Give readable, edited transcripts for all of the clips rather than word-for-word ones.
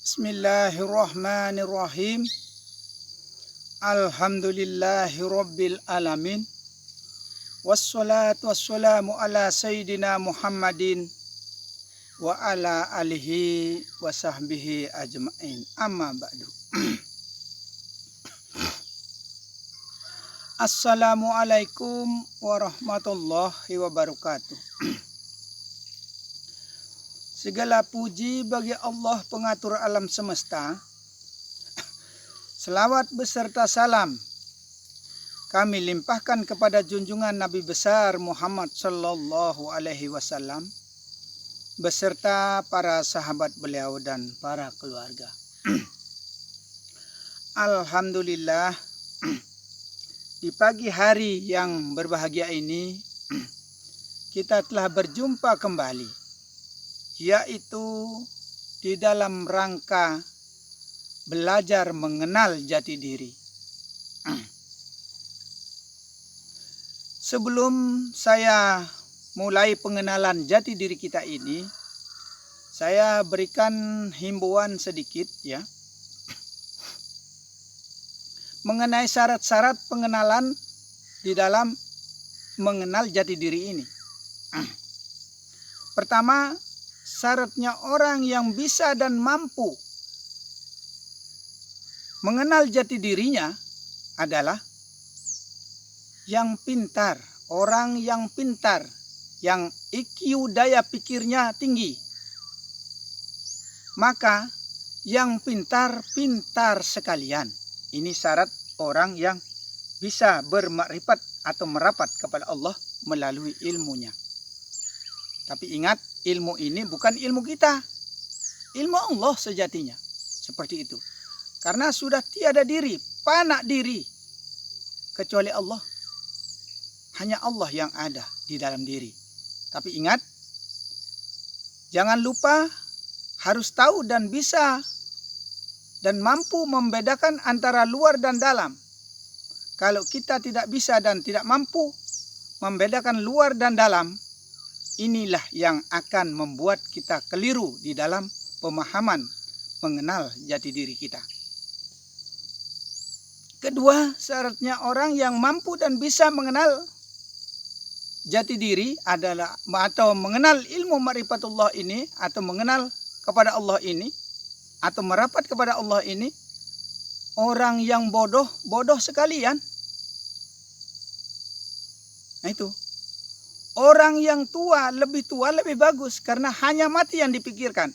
Bismillahirrahmanirrahim. Alhamdulillahi rabbil alamin. Wassalatu wassalamu ala sayyidina Muhammadin wa ala alihi wa sahbihi ajma'in. Amma ba'du. Assalamualaikum warahmatullahi wabarakatuh. Segala puji bagi Allah pengatur alam semesta. Selawat beserta salam kami limpahkan kepada junjungan Nabi besar Muhammad sallallahu alaihi wasallam beserta para sahabat beliau dan para keluarga. Alhamdulillah, di pagi hari yang berbahagia ini kita telah berjumpa kembali, yaitu di dalam rangka belajar mengenal jati diri. Sebelum saya mulai pengenalan jati diri kita ini, saya berikan himbauan sedikit ya, mengenai syarat-syarat pengenalan di dalam mengenal jati diri ini. Pertama, syaratnya orang yang bisa dan mampu mengenal jati dirinya adalah yang pintar, orang yang pintar, yang IQ daya pikirnya tinggi. Maka yang pintar sekalian. Ini syarat orang yang bisa bermakrifat atau merapat kepada Allah melalui ilmunya. Tapi ingat, ilmu ini bukan ilmu kita. Ilmu Allah sejatinya. Seperti itu. Karena sudah tiada diri, panak diri, kecuali Allah. Hanya Allah yang ada di dalam diri. Tapi ingat, jangan lupa harus tahu dan bisa dan mampu membedakan antara luar dan dalam. Kalau kita tidak bisa dan tidak mampu membedakan luar dan dalam, inilah yang akan membuat kita keliru di dalam pemahaman mengenal jati diri kita. Kedua, syaratnya orang yang mampu dan bisa mengenal jati diri adalah, atau mengenal ilmu ma'rifatullah ini, atau mengenal kepada Allah ini, atau merapat kepada Allah ini, orang yang bodoh sekalian. Nah itu. Orang yang tua lebih bagus karena hanya mati yang dipikirkan.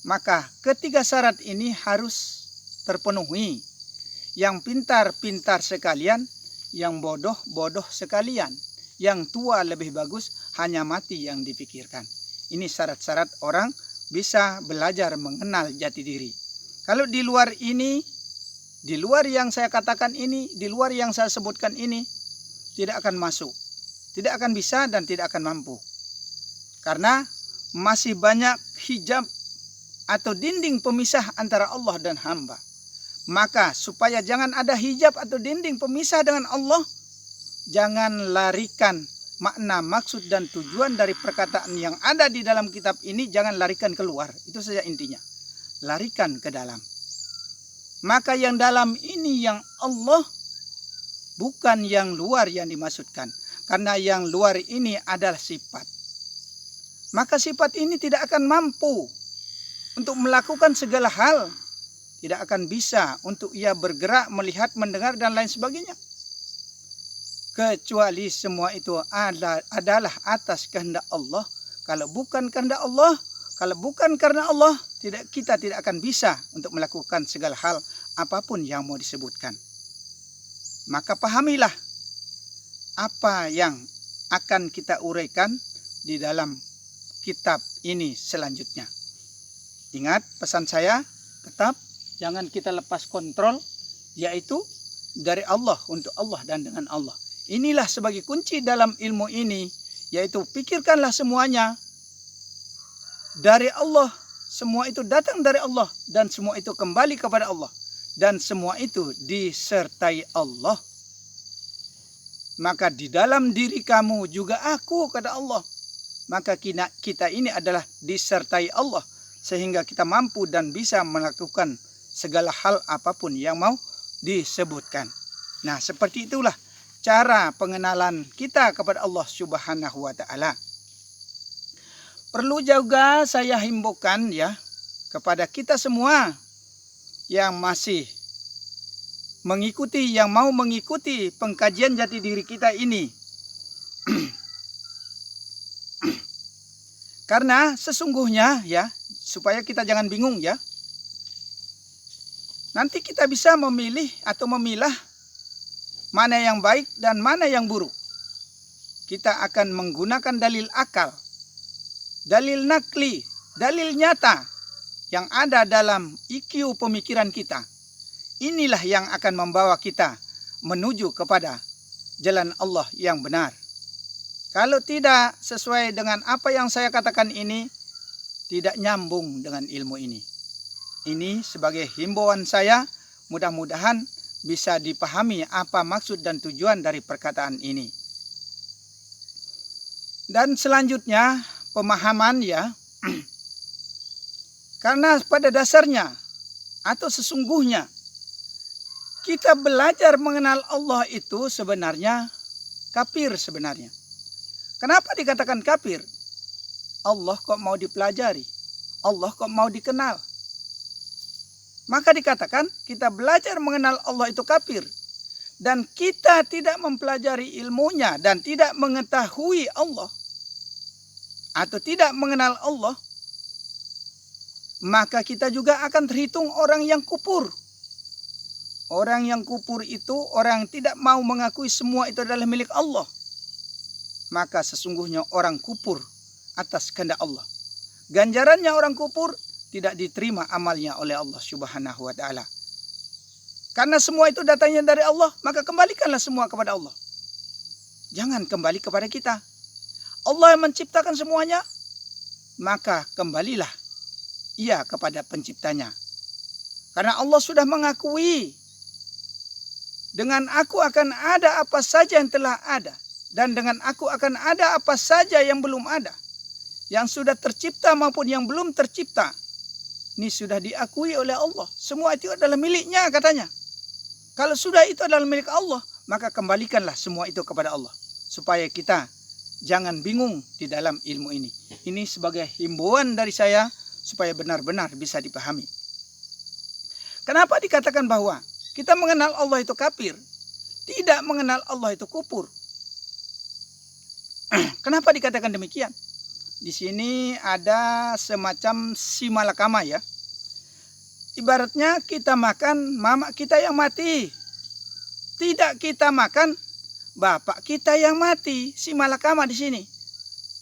Maka ketiga syarat ini harus terpenuhi. Yang pintar sekalian, yang bodoh sekalian. Yang tua lebih bagus, hanya mati yang dipikirkan. Ini syarat-syarat orang bisa belajar mengenal jati diri. Kalau di luar ini, di luar yang saya katakan ini, di luar yang saya sebutkan ini, tidak akan masuk. Tidak akan bisa dan tidak akan mampu. Karena masih banyak hijab atau dinding pemisah antara Allah dan hamba. Maka supaya jangan ada hijab atau dinding pemisah dengan Allah, jangan larikan makna, maksud dan tujuan dari perkataan yang ada di dalam kitab ini, jangan larikan keluar. Itu saja intinya. Larikan ke dalam. Maka yang dalam ini yang Allah, bukan yang luar yang dimaksudkan. Karena yang luar ini adalah sifat. Maka sifat ini tidak akan mampu untuk melakukan segala hal. Tidak akan bisa untuk ia bergerak, melihat, mendengar dan lain sebagainya. Kecuali semua itu adalah atas kehendak Allah. Kalau bukan kehendak Allah, kalau bukan karena Allah, kita tidak akan bisa untuk melakukan segala hal apapun yang mau disebutkan. Maka pahamilah apa yang akan kita uraikan di dalam kitab ini selanjutnya. Ingat pesan saya, tetap jangan kita lepas kontrol, yaitu dari Allah, untuk Allah dan dengan Allah. Inilah sebagai kunci dalam ilmu ini, yaitu pikirkanlah semuanya dari Allah. Semua itu datang dari Allah dan semua itu kembali kepada Allah. Dan semua itu disertai Allah. Maka di dalam diri kamu juga aku, kata Allah. Maka kita ini adalah disertai Allah. sehingga kita mampu dan bisa melakukan segala hal apapun yang mau disebutkan. Nah, seperti itulah cara pengenalan kita kepada Allah Subhanahu wa taala. Perlu juga saya himbaukan ya kepada kita semua yang masih mengikuti, yang mau mengikuti pengkajian jati diri kita ini. Karena sesungguhnya ya, supaya kita jangan bingung ya. Nanti kita bisa memilih atau memilah mana yang baik dan mana yang buruk. Kita akan menggunakan dalil akal, dalil nakli, dalil nyata yang ada dalam IQ pemikiran kita. Inilah yang akan membawa kita menuju kepada jalan Allah yang benar. Kalau tidak sesuai dengan apa yang saya katakan ini, tidak nyambung dengan ilmu ini. Ini sebagai himbauan saya, mudah-mudahan bisa dipahami apa maksud dan tujuan dari perkataan ini. Dan selanjutnya pemahaman ya. Karena pada dasarnya atau sesungguhnya kita belajar mengenal Allah itu sebenarnya kafir sebenarnya. Kenapa dikatakan kafir? Allah kok mau dipelajari? Allah kok mau dikenal? Maka dikatakan kita belajar mengenal Allah itu kafir. Dan kita tidak mempelajari ilmunya dan tidak mengetahui Allah. Atau tidak mengenal Allah. Maka kita juga akan terhitung orang yang kufur. Orang yang kufur itu orang yang tidak mau mengakui semua itu adalah milik Allah. Maka sesungguhnya orang kufur atas kehendak Allah. Ganjarannya orang kufur tidak diterima amalnya oleh Allah Subhanahu wa taala. Karena semua itu datangnya dari Allah, maka kembalikanlah semua kepada Allah. Jangan kembali kepada kita. Allah yang menciptakan semuanya, maka kembalilah ia kepada penciptanya. Karena Allah sudah mengakui, dengan aku akan ada apa saja yang telah ada. Dan dengan aku akan ada apa saja yang belum ada. Yang sudah tercipta maupun yang belum tercipta. Ini sudah diakui oleh Allah. Semua itu adalah miliknya katanya. Kalau sudah itu adalah milik Allah, maka kembalikanlah semua itu kepada Allah. Supaya kita jangan bingung di dalam ilmu ini. Ini sebagai himbauan dari saya supaya benar-benar bisa dipahami. Kenapa dikatakan bahwa kita mengenal Allah itu kafir? Tidak mengenal Allah itu kufur. Kenapa dikatakan demikian? Di sini ada semacam simalakama ya. Ibaratnya kita makan mama kita yang mati. Tidak kita makan bapak kita yang mati. Simalakama di sini.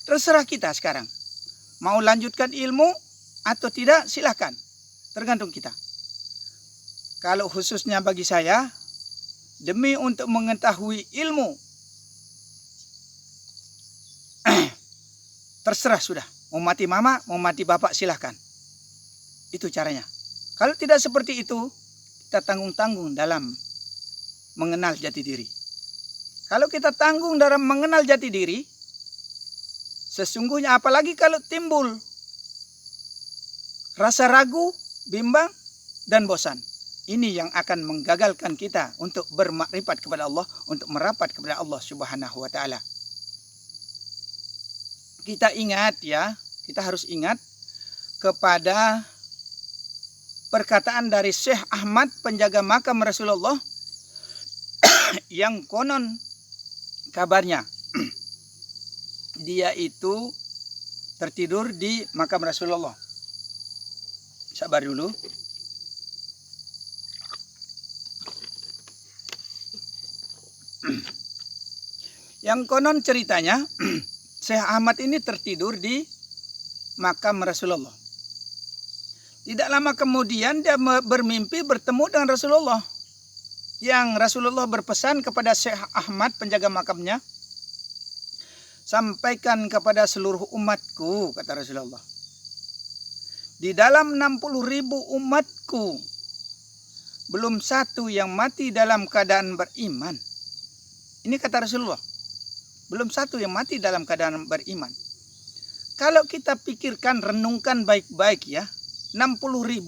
Terserah kita sekarang. Mau lanjutkan ilmu atau tidak silahkan. Tergantung kita. Kalau khususnya bagi saya, demi untuk mengetahui ilmu, terserah sudah. Mau mati mama, mau mati bapak silahkan. Itu caranya. Kalau tidak seperti itu, kita tanggung-tanggung dalam mengenal jati diri. Kalau kita tanggung dalam mengenal jati diri, sesungguhnya apalagi kalau timbul rasa ragu, bimbang, dan bosan. Ini yang akan menggagalkan kita untuk bermakrifat kepada Allah, untuk merapat kepada Allah Subhanahu wa taala. Kita ingat ya, kita harus ingat kepada perkataan dari Syekh Ahmad penjaga makam Rasulullah yang konon kabarnya dia itu tertidur di makam Rasulullah. Sabar dulu. Yang konon ceritanya Syekh Ahmad ini tertidur di makam Rasulullah. Tidak lama kemudian dia bermimpi bertemu dengan Rasulullah. Yang Rasulullah berpesan kepada Syekh Ahmad penjaga makamnya, sampaikan kepada seluruh umatku, kata Rasulullah. Di dalam 60.000 umatku, belum satu yang mati dalam keadaan beriman. Ini kata Rasulullah. Belum satu yang mati dalam keadaan beriman. Kalau kita pikirkan, renungkan baik-baik ya. 60.000,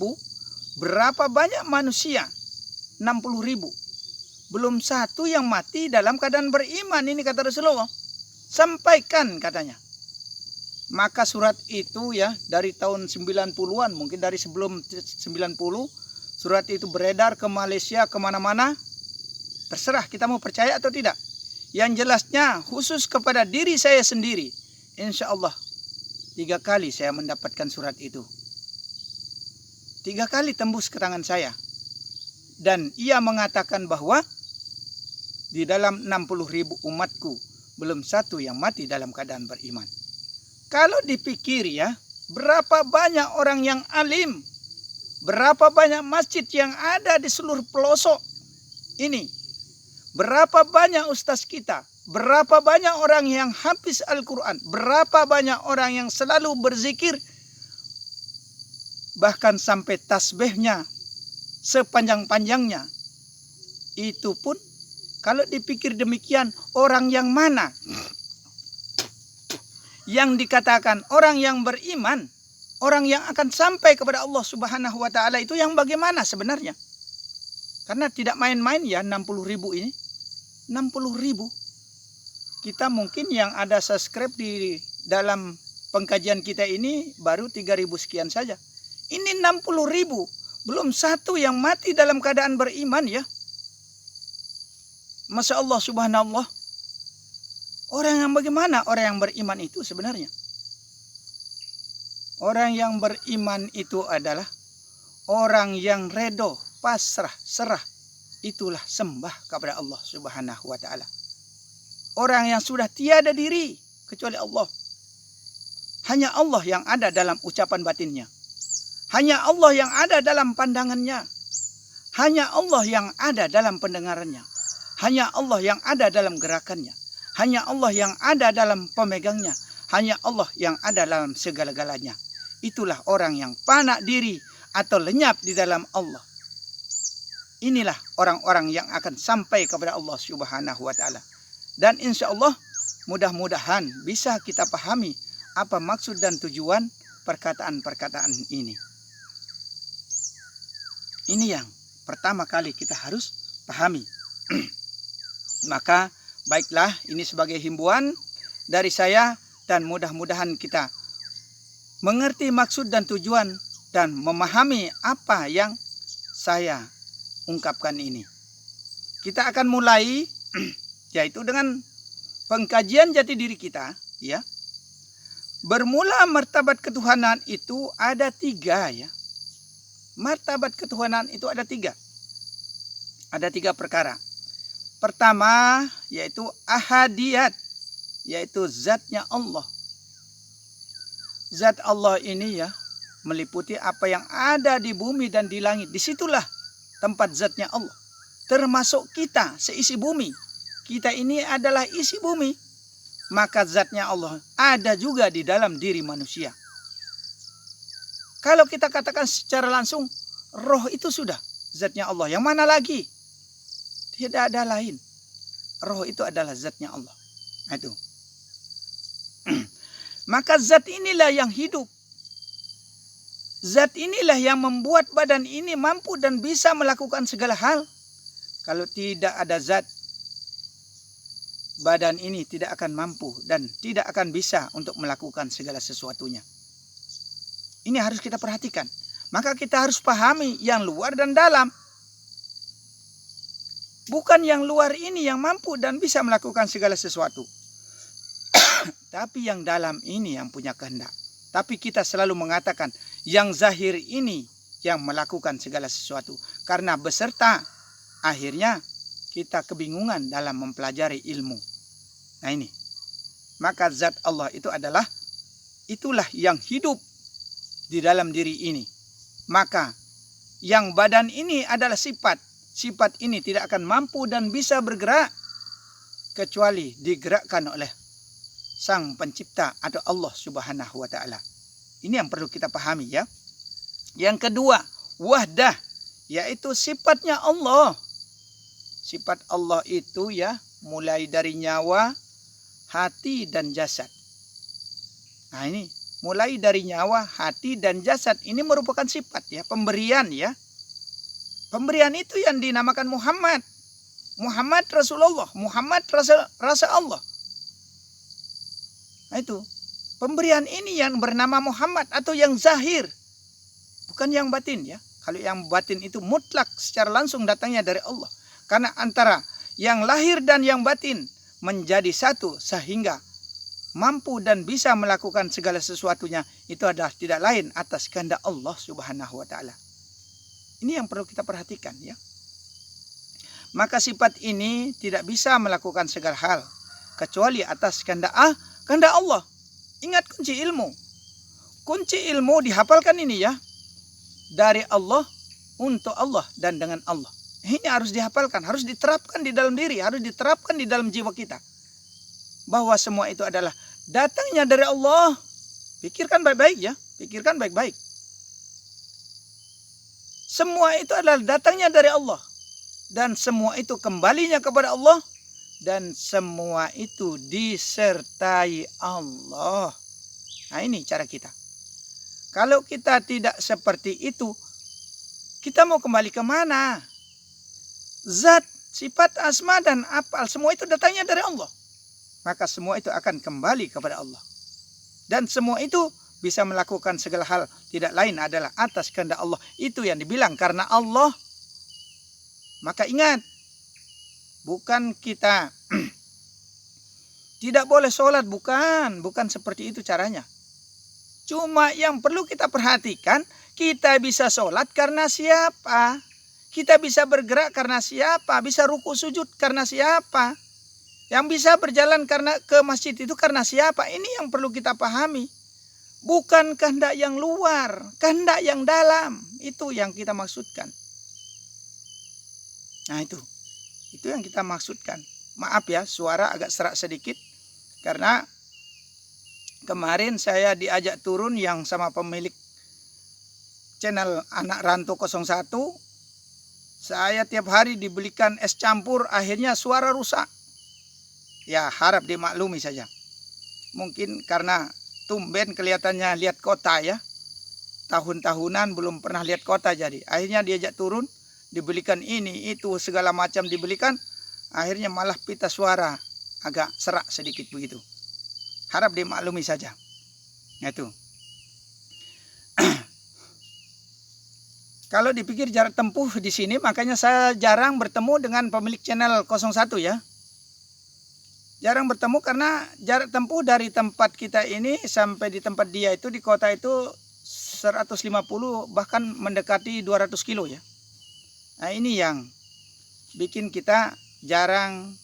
berapa banyak manusia? 60.000. Belum satu yang mati dalam keadaan beriman, ini kata Rasulullah. Sampaikan katanya. Maka surat itu ya dari tahun 90-an, mungkin dari sebelum 90, surat itu beredar ke Malaysia, kemana-mana. Terserah kita mau percaya atau tidak. Yang jelasnya khusus kepada diri saya sendiri. Insya Allah 3 kali saya mendapatkan surat itu. 3 kali tembus ke tangan saya. Dan ia mengatakan bahwa di dalam 60.000 umatku belum satu yang mati dalam keadaan beriman. Kalau dipikir ya, berapa banyak orang yang alim, berapa banyak masjid yang ada di seluruh pelosok ini, berapa banyak ustaz kita, berapa banyak orang yang hafiz Al-Quran, berapa banyak orang yang selalu berzikir, bahkan sampai tasbihnya sepanjang-panjangnya. Itu pun kalau dipikir demikian, orang yang mana yang dikatakan orang yang beriman, orang yang akan sampai kepada Allah Subhanahu wa taala itu yang bagaimana sebenarnya? Karena tidak main-main ya 60.000 ini. 60.000. Kita mungkin yang ada subscribe di dalam pengkajian kita ini baru 3.000 sekian saja. Ini 60.000. Belum satu yang mati dalam keadaan beriman ya. Masya Allah subhanallah. Orang yang bagaimana orang yang beriman itu sebenarnya? Orang yang beriman itu adalah orang yang redo, pasrah, serah. Itulah sembah kepada Allah Subhanahu wa taala. Orang yang sudah tiada diri kecuali Allah. Hanya Allah yang ada dalam ucapan batinnya. Hanya Allah yang ada dalam pandangannya. Hanya Allah yang ada dalam pendengarannya. Hanya Allah yang ada dalam gerakannya. Hanya Allah yang ada dalam pemegangnya. Hanya Allah yang ada dalam segala-galanya. Itulah orang yang fana diri atau lenyap di dalam Allah. Inilah orang-orang yang akan sampai kepada Allah Subhanahu wa taala. Dan insya Allah mudah-mudahan bisa kita pahami apa maksud dan tujuan perkataan-perkataan ini. Ini yang pertama kali kita harus pahami. Maka baiklah, ini sebagai himbauan dari saya dan mudah-mudahan kita mengerti maksud dan tujuan dan memahami apa yang saya ungkapkan ini. Kita akan mulai yaitu dengan pengkajian jati diri kita ya. Bermula martabat ketuhanan itu ada 3 ya. Martabat ketuhanan itu ada 3. Ada 3 perkara. Pertama yaitu ahadiyat, yaitu zatnya Allah. Zat Allah ini ya meliputi apa yang ada di bumi dan di langit. Disitulah tempat zatnya Allah. Termasuk kita seisi bumi. Kita ini adalah isi bumi. Maka zatnya Allah ada juga di dalam diri manusia. Kalau kita katakan secara langsung, roh itu sudah zatnya Allah. Yang mana lagi? Tidak ada lain. Roh itu adalah zatnya Allah. Itu. Maka zat inilah yang hidup. Zat inilah yang membuat badan ini mampu dan bisa melakukan segala hal. Kalau tidak ada zat, badan ini tidak akan mampu dan tidak akan bisa untuk melakukan segala sesuatunya. Ini harus kita perhatikan. Maka kita harus pahami yang luar dan dalam. Bukan yang luar ini yang mampu dan bisa melakukan segala sesuatu. Tapi yang dalam ini yang punya kehendak. Tapi kita selalu mengatakan yang zahir ini yang melakukan segala sesuatu. Karena beserta akhirnya kita kebingungan dalam mempelajari ilmu. Nah ini. Maka zat Allah itu adalah itulah yang hidup di dalam diri ini. Maka yang badan ini adalah sifat. Sifat ini tidak akan mampu dan bisa bergerak kecuali digerakkan oleh Sang Pencipta atau Allah Subhanahu wa taala. Ini yang perlu kita pahami ya. Yang kedua, wahdah, yaitu sifatnya Allah. Sifat Allah itu ya mulai dari nyawa, hati dan jasad. Nah ini mulai dari nyawa, hati, dan jasad. Ini merupakan sifat ya, pemberian ya. Pemberian itu yang dinamakan Muhammad. Muhammad Rasulullah, Muhammad rasa Allah. Nah itu, pemberian ini yang bernama Muhammad atau yang zahir, bukan yang batin ya. Kalau yang batin itu mutlak secara langsung datangnya dari Allah. Karena antara yang lahir dan yang batin menjadi satu sehingga mampu dan bisa melakukan segala sesuatunya itu adalah tidak lain atas kehendak Allah Subhanahu wa taala. Ini yang perlu kita perhatikan ya. Maka sifat ini tidak bisa melakukan segala hal kecuali atas kehendak Allah. Ingat kunci ilmu. Kunci ilmu dihafalkan ini ya. Dari Allah, untuk Allah, dan dengan Allah. Ini harus dihafalkan, harus diterapkan di dalam diri, harus diterapkan di dalam jiwa kita. Bahwa semua itu adalah datangnya dari Allah. Pikirkan baik-baik ya, pikirkan baik-baik. Semua itu adalah datangnya dari Allah. Dan semua itu kembalinya kepada Allah. Dan semua itu disertai Allah. Nah ini cara kita. Kalau kita tidak seperti itu, kita mau kembali ke mana? Zat, sifat, asma, dan af'al, semua itu datangnya dari Allah. Maka semua itu akan kembali kepada Allah. Dan semua itu bisa melakukan segala hal. Tidak lain adalah atas kehendak Allah. Itu yang dibilang karena Allah. Maka ingat, bukan kita tidak boleh sholat, bukan seperti itu caranya. Cuma yang perlu kita perhatikan, kita bisa sholat karena siapa? Kita bisa bergerak karena siapa? Bisa ruku sujud karena siapa? Yang bisa berjalan karena ke masjid itu karena siapa? Ini yang perlu kita pahami. Bukan kehendak yang luar, kehendak yang dalam. Itu yang kita maksudkan. Nah itu yang kita maksudkan. Maaf ya, suara agak serak sedikit. Karena kemarin saya diajak turun yang sama pemilik channel Anak Rantau 01. Saya tiap hari dibelikan es campur, akhirnya suara rusak. Ya harap dimaklumi saja. Mungkin karena tumben kelihatannya lihat kota ya. Tahun-tahunan belum pernah lihat kota jadi. Akhirnya diajak turun, dibelikan ini, itu, segala macam dibelikan. Akhirnya malah pita suara agak serak sedikit begitu. Harap dimaklumi saja. Itu. Kalau dipikir jarak tempuh di sini, makanya saya jarang bertemu dengan pemilik channel 01 ya. Jarang bertemu karena jarak tempuh dari tempat kita ini sampai di tempat dia itu di kota itu 150 bahkan mendekati 200 kilo ya. Nah ini yang bikin kita jarang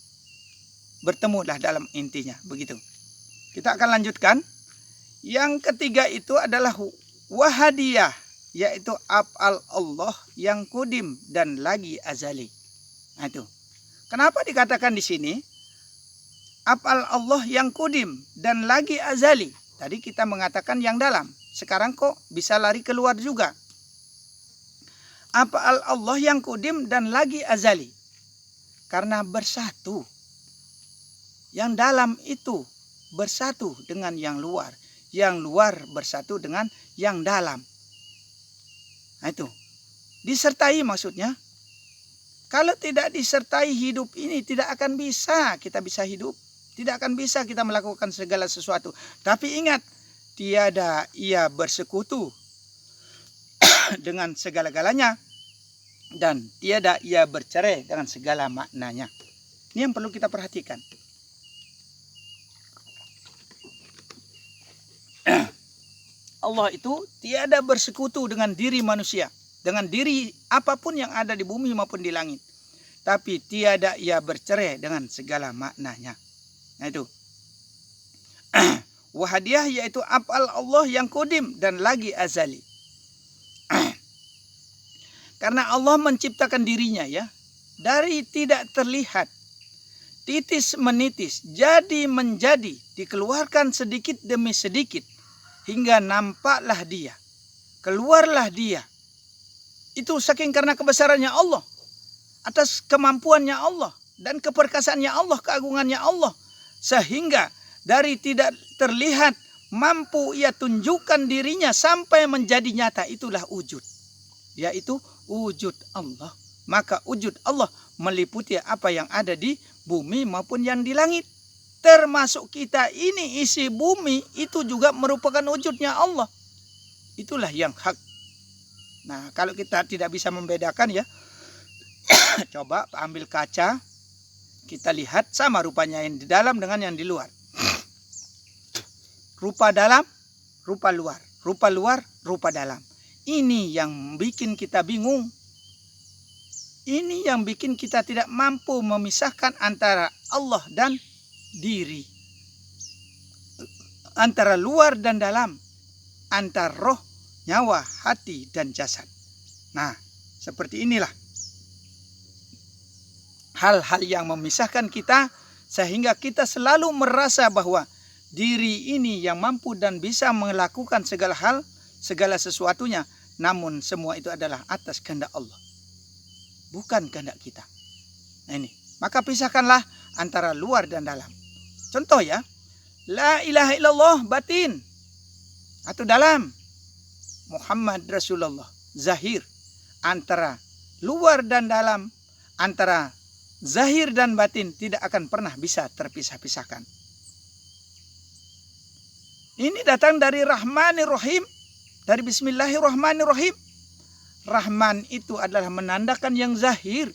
bertemu lah dalam intinya begitu. Kita akan lanjutkan. Yang ketiga itu adalah wahadiyah, yaitu af'al Allah yang kudim dan lagi azali. Nah itu. Kenapa dikatakan di sini af'al Allah yang kudim dan lagi azali? Tadi kita mengatakan yang dalam. Sekarang kok bisa lari keluar juga. Af'al Allah yang kudim dan lagi azali. Karena bersatu. Yang dalam itu bersatu dengan yang luar. Yang luar bersatu dengan yang dalam. Nah itu. Disertai maksudnya. Kalau tidak disertai hidup ini tidak akan bisa kita bisa hidup. Tidak akan bisa kita melakukan segala sesuatu. Tapi ingat. Tiada ia bersekutu dengan segala-galanya. Dan tiada ia bercerai dengan segala maknanya. Ini yang perlu kita perhatikan. Allah itu tiada bersekutu dengan diri manusia. Dengan diri apapun yang ada di bumi maupun di langit. Tapi tiada ia bercerai dengan segala maknanya. Nah itu. Wahadiyah yaitu af'al Allah yang kudim dan lagi azali. Karena Allah menciptakan dirinya ya. Dari tidak terlihat. Titis menitis. Jadi menjadi. Dikeluarkan sedikit demi sedikit. Hingga nampaklah dia. Keluarlah dia. Itu saking karena kebesarannya Allah. Atas kemampuannya Allah. Dan keperkasaannya Allah. Keagungannya Allah. Sehingga dari tidak terlihat mampu ia tunjukkan dirinya sampai menjadi nyata, itulah wujud, yaitu wujud Allah. Maka wujud Allah meliputi apa yang ada di bumi maupun yang di langit. Termasuk kita ini, isi bumi itu juga merupakan wujudnya Allah. Itulah yang hak. Nah, kalau kita tidak bisa membedakan ya, coba ambil kaca, kita lihat sama rupanya yang di dalam dengan yang di luar. Rupa dalam, rupa luar. Rupa luar, rupa dalam. Ini yang bikin kita bingung. Ini yang bikin kita tidak mampu memisahkan antara Allah dan diri. Antara luar dan dalam. Antara roh, nyawa, hati, dan jasad. Nah, seperti inilah hal-hal yang memisahkan kita, sehingga kita selalu merasa bahwa diri ini yang mampu dan bisa melakukan segala hal, segala sesuatunya. Namun semua itu adalah atas kehendak Allah, bukan kehendak kita. Nah ini, maka pisahkanlah antara luar dan dalam. Contoh ya, la ilaha illallah batin atau dalam, Muhammad Rasulullah zahir. Antara luar dan dalam, antara zahir dan batin tidak akan pernah bisa terpisah-pisahkan. Ini datang dari Rahmanir Rahim, dari Bismillahirrahmanirrahim. Rahman itu adalah menandakan yang zahir,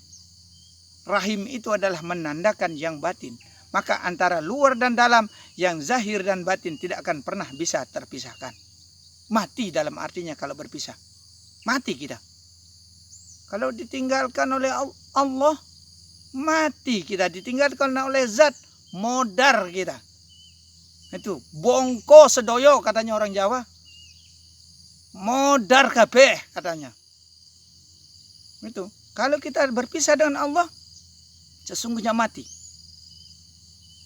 Rahim itu adalah menandakan yang batin. Maka antara luar dan dalam, yang zahir dan batin tidak akan pernah bisa terpisahkan. Mati dalam artinya kalau berpisah. Mati kita. Kalau ditinggalkan oleh Allah, mati kita. Ditinggalkan oleh zat, modar kita. Itu bongko sedoyo katanya orang Jawa. Modar kabeh katanya. Itu. Kalau kita berpisah dengan Allah, sesungguhnya mati.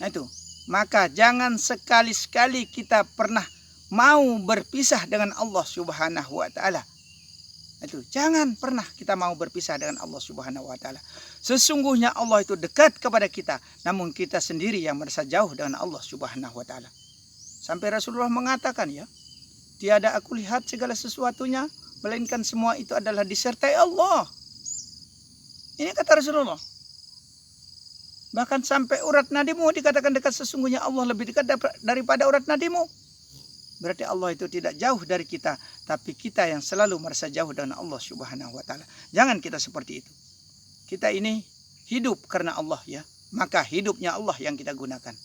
Nah itu. Maka jangan sekali-sekali kita pernah mau berpisah dengan Allah Subhanahu wa taala. Itu, jangan pernah kita mau berpisah dengan Allah Subhanahu wa taala. Sesungguhnya Allah itu dekat kepada kita, namun kita sendiri yang merasa jauh dengan Allah Subhanahu wa taala. Sampai Rasulullah mengatakan ya, tiada aku lihat segala sesuatunya melainkan semua itu adalah disertai Allah. Ini kata Rasulullah. Bahkan sampai urat nadimu dikatakan dekat, sesungguhnya Allah lebih dekat daripada urat nadimu. Berarti Allah itu tidak jauh dari kita, tapi kita yang selalu merasa jauh dengan Allah Subhanahu wa taala. Jangan kita seperti itu. Kita ini hidup karena Allah ya, maka hidupnya Allah yang kita gunakan.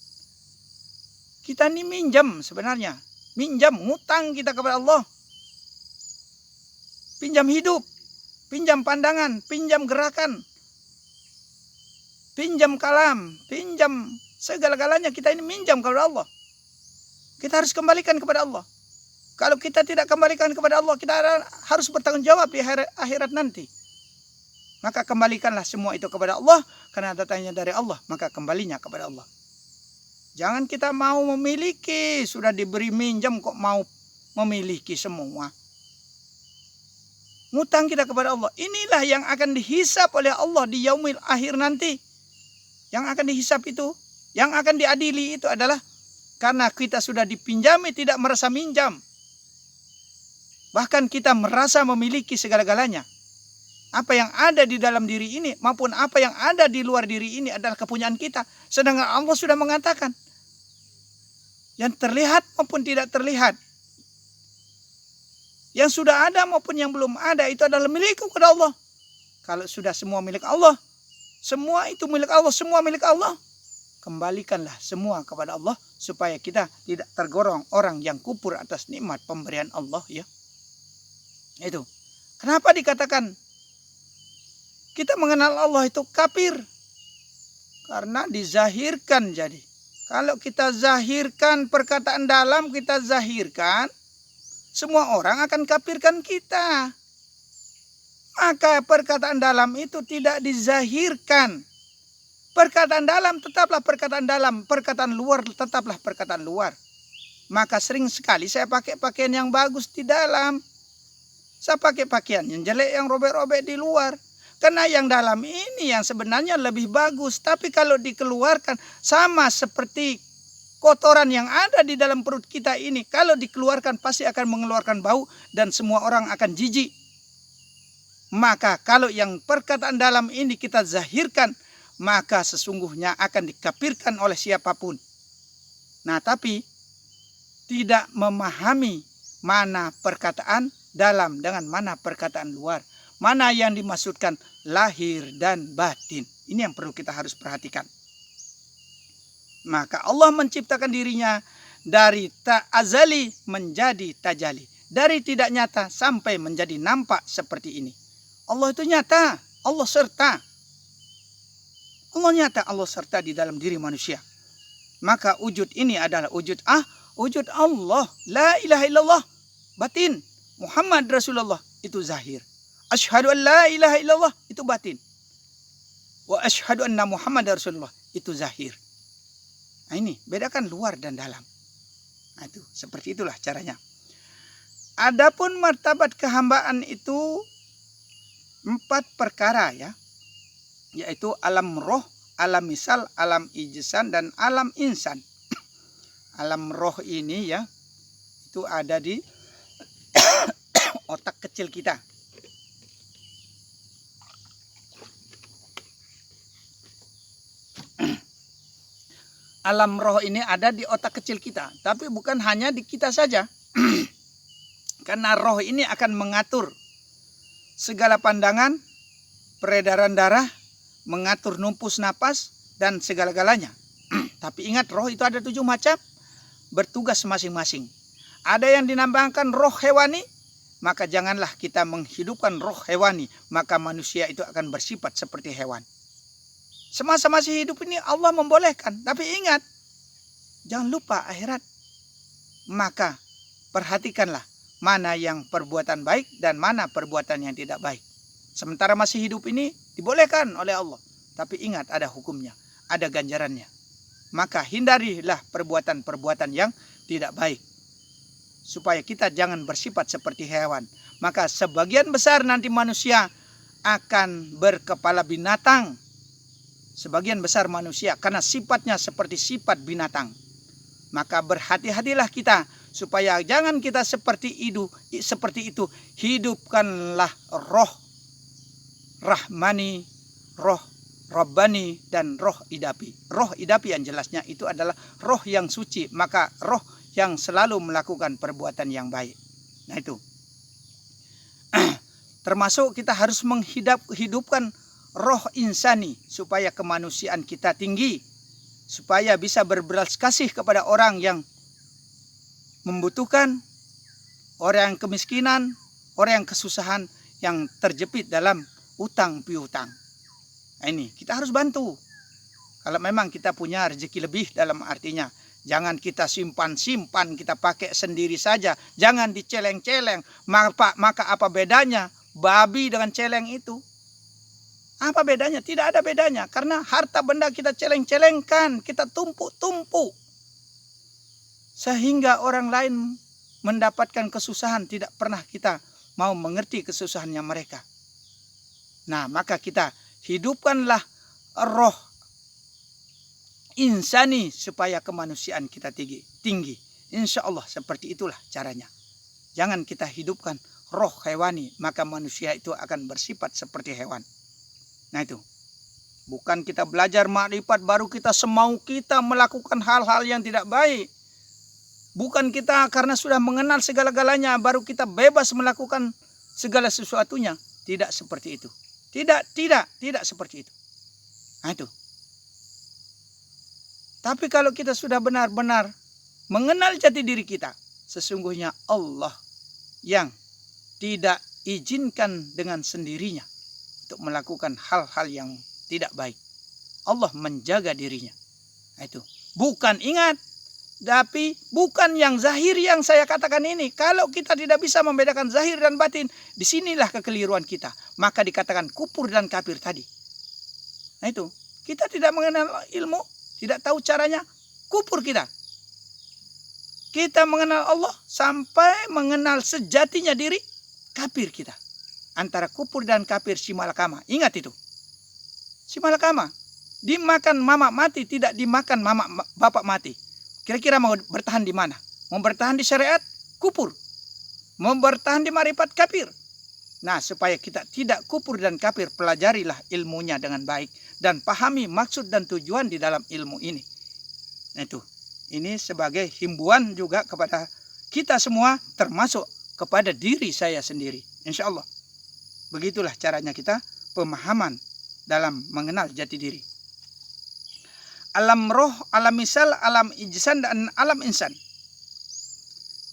Kita ini minjam sebenarnya, minjam ngutang kita kepada Allah. Pinjam hidup, pinjam pandangan, pinjam gerakan, pinjam kalam, pinjam segala-galanya, kita ini minjam kepada Allah. Kita harus kembalikan kepada Allah. Kalau kita tidak kembalikan kepada Allah, kita harus bertanggung jawab di akhirat nanti. Maka kembalikanlah semua itu kepada Allah, karena datangnya dari Allah, maka kembalinya kepada Allah. Jangan kita mau memiliki, sudah diberi minjam kok mau memiliki semua. Ngutang kita kepada Allah. Inilah yang akan dihisap oleh Allah di yaumil akhir nanti. Yang akan dihisap itu, yang akan diadili itu adalah karena kita sudah dipinjami, tidak merasa minjam. Bahkan kita merasa memiliki segala-galanya. Apa yang ada di dalam diri ini maupun apa yang ada di luar diri ini adalah kepunyaan kita. Sedangkan Allah sudah mengatakan, yang terlihat maupun tidak terlihat, yang sudah ada maupun yang belum ada, itu adalah milik kepada Allah. Kalau sudah semua milik Allah, semua itu milik Allah, semua milik Allah, kembalikanlah semua kepada Allah, supaya kita tidak tergolong orang yang kufur atas nikmat pemberian Allah ya. Itu. Kenapa dikatakan kita mengenal Allah itu kafir? Karena dizahirkan jadi. Kalau kita zahirkan perkataan dalam, kita zahirkan, semua orang akan kafirkan kita. Maka perkataan dalam itu tidak dizahirkan. Perkataan dalam tetaplah perkataan dalam, perkataan luar tetaplah perkataan luar. Maka sering sekali saya pakai pakaian yang bagus di dalam. Saya pakai pakaian yang jelek, yang robek-robek di luar. Karena yang dalam ini yang sebenarnya lebih bagus. Tapi kalau dikeluarkan sama seperti kotoran yang ada di dalam perut kita ini kalau dikeluarkan pasti akan mengeluarkan bau dan semua orang akan jijik. Maka kalau yang perkataan dalam ini kita zahirkan, maka sesungguhnya akan dikafirkan oleh siapapun. Nah, tapi tidak memahami mana perkataan dalam dengan mana perkataan luar. Mana yang dimaksudkan lahir dan batin. Ini yang perlu kita harus perhatikan. Maka Allah menciptakan dirinya dari tak azali menjadi tajali. Dari tidak nyata sampai menjadi nampak seperti ini. Allah itu nyata, Allah serta. Allah nyata, Allah serta di dalam diri manusia. Maka wujud ini adalah wujud Allah. La ilaha illallah, batin. Muhammad Rasulullah, itu zahir. Asyhadu an la ilaha illallah, itu batin. Wa asyhadu anna Muhammad Rasulullah, itu zahir. Nah, ini bedakan luar dan dalam. Nah, itu seperti itulah caranya. Adapun martabat kehambaan itu 4 perkara ya. Yaitu alam roh, alam misal, alam ijsan, dan alam insan. Alam roh ini ya, itu ada di otak kecil kita. Alam roh ini ada di otak kecil kita, tapi bukan hanya di kita saja. Karena roh ini akan mengatur segala pandangan, peredaran darah, mengatur numpus napas, dan segala-galanya. Tapi ingat, roh itu ada 7 macam, bertugas masing-masing. Ada yang dinamakan roh hewani, maka janganlah kita menghidupkan roh hewani, maka manusia itu akan bersifat seperti hewan. Semasa masih hidup ini Allah membolehkan. Tapi ingat, jangan lupa akhirat. Maka perhatikanlah mana yang perbuatan baik dan mana perbuatan yang tidak baik. Sementara masih hidup ini dibolehkan oleh Allah. Tapi ingat, ada hukumnya, ada ganjarannya. Maka hindarilah perbuatan-perbuatan yang tidak baik. Supaya kita jangan bersifat seperti hewan. Maka sebagian besar nanti manusia akan berkepala binatang. Sebagian besar manusia karena sifatnya seperti sifat binatang. Maka berhati-hatilah kita supaya jangan kita seperti itu. Hidupkanlah roh rahmani, roh rabbani, dan roh idapi. Roh idapi yang jelasnya itu adalah roh yang suci, maka roh yang selalu melakukan perbuatan yang baik. Nah, itu. Termasuk kita harus menghidupkan roh insani supaya kemanusiaan kita tinggi, supaya bisa berbelas kasih kepada orang yang membutuhkan, orang yang kemiskinan, orang yang kesusahan, yang terjepit dalam utang piutang. Nah, ini kita harus bantu. Kalau memang kita punya rezeki lebih, dalam artinya jangan kita simpan-simpan, kita pakai sendiri saja, jangan diceleng-celeng. Maka apa bedanya babi dengan celeng itu? Apa bedanya? Tidak ada bedanya. Karena harta benda kita celeng-celengkan, kita tumpuk-tumpuk. Sehingga orang lain mendapatkan kesusahan, tidak pernah kita mau mengerti kesusahannya mereka. Nah, maka kita hidupkanlah roh insani supaya kemanusiaan kita tinggi. Insya Allah seperti itulah caranya. Jangan kita hidupkan roh hewani, maka manusia itu akan bersifat seperti hewan. Nah, itu. Bukan kita belajar makrifat baru kita semau kita melakukan hal-hal yang tidak baik. Bukan kita karena sudah mengenal segala-galanya baru kita bebas melakukan segala sesuatunya. Tidak seperti itu. Tidak seperti itu. Nah, itu. Tapi kalau kita sudah benar-benar mengenal jati diri kita, sesungguhnya Allah yang tidak izinkan dengan sendirinya untuk melakukan hal-hal yang tidak baik. Allah menjaga dirinya. Nah, itu. Bukan, ingat. Tapi bukan yang zahir yang saya katakan ini. Kalau kita tidak bisa membedakan zahir dan batin, disinilah kekeliruan kita. Maka dikatakan kufur dan kafir tadi. Nah, itu. Kita tidak mengenal ilmu, tidak tahu caranya, kufur kita. Kita mengenal Allah sampai mengenal sejatinya diri, kafir kita. Antara kufur dan kafir simalakama. Ingat itu. Simalakama. Dimakan mama mati, tidak dimakan bapak mati. Kira-kira mau bertahan di mana? Mau bertahan di syariat? Kufur. Mau bertahan di marifat? Kafir. Nah, supaya kita tidak kufur dan kafir, pelajarilah ilmunya dengan baik dan pahami maksud dan tujuan di dalam ilmu ini. Nah itu, ini sebagai himbauan juga kepada kita semua, termasuk kepada diri saya sendiri. Insya Allah. Begitulah caranya kita pemahaman dalam mengenal jati diri. Alam roh, alam misal, alam ijsan, dan alam insan.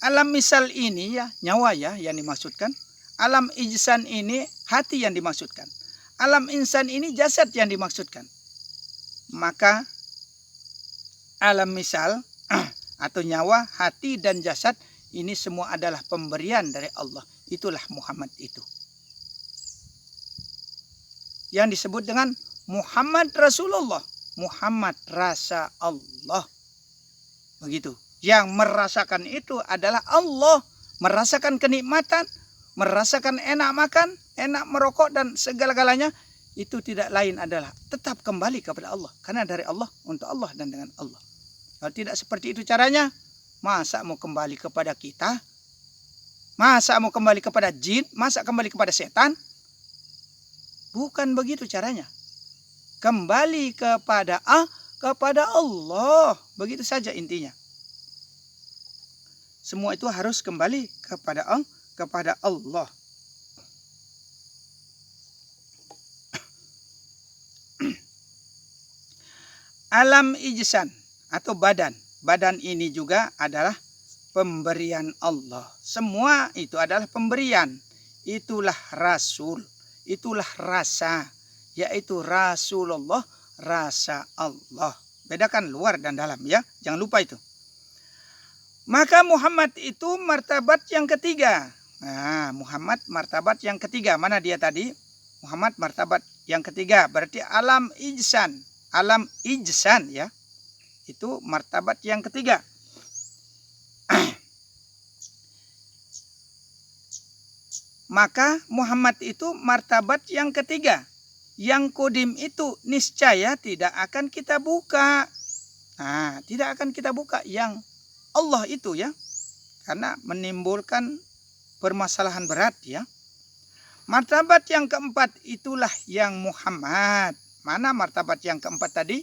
Alam misal ini ya nyawa ya yang dimaksudkan. Alam ijsan ini hati yang dimaksudkan. Alam insan ini jasad yang dimaksudkan. Maka alam misal atau nyawa, hati dan jasad ini semua adalah pemberian dari Allah. Itulah Muhammad itu. Yang disebut dengan Muhammad Rasulullah. Muhammad rasa Allah. Begitu. Yang merasakan itu adalah Allah. Merasakan kenikmatan, merasakan enak makan, enak merokok dan segala-galanya. Itu tidak lain adalah tetap kembali kepada Allah. Karena dari Allah, untuk Allah dan dengan Allah. Kalau tidak seperti itu caranya, masa mau kembali kepada kita? Masa mau kembali kepada jin? Masa kembali kepada setan? Bukan begitu caranya. Kembali kepada Allah. Begitu saja intinya. Semua itu harus kembali kepada Allah. Alam ijsan atau badan. Badan ini juga adalah pemberian Allah. Semua itu adalah pemberian. Itulah Rasul. Itulah rasa. Yaitu Rasulullah, rasa Allah. Bedakan luar dan dalam ya. Jangan lupa itu. Maka Muhammad itu martabat yang ketiga. Nah, Muhammad martabat yang ketiga. Mana dia tadi? Muhammad martabat yang ketiga. Berarti alam ijsan. Alam ijsan ya. Itu martabat yang ketiga. Maka Muhammad itu martabat yang ketiga. Yang kodim itu niscaya tidak akan kita buka. Nah, tidak akan kita buka yang Allah itu ya. Karena menimbulkan permasalahan berat ya. Martabat yang keempat itulah yang Muhammad. Mana martabat yang keempat tadi?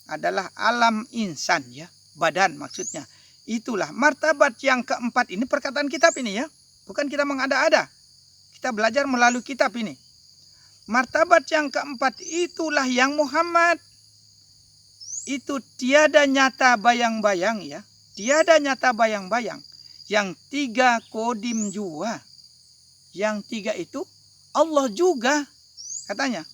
Adalah alam insan ya. Badan maksudnya. Itulah martabat yang keempat ini perkataan kitab ini ya. Bukan kita mengada-ada. Kita belajar melalui kitab ini. Martabat yang keempat itulah yang Muhammad. Itu tiada nyata bayang-bayang ya. Tiada nyata bayang-bayang. Yang tiga kodim jua. Yang tiga itu Allah juga katanya.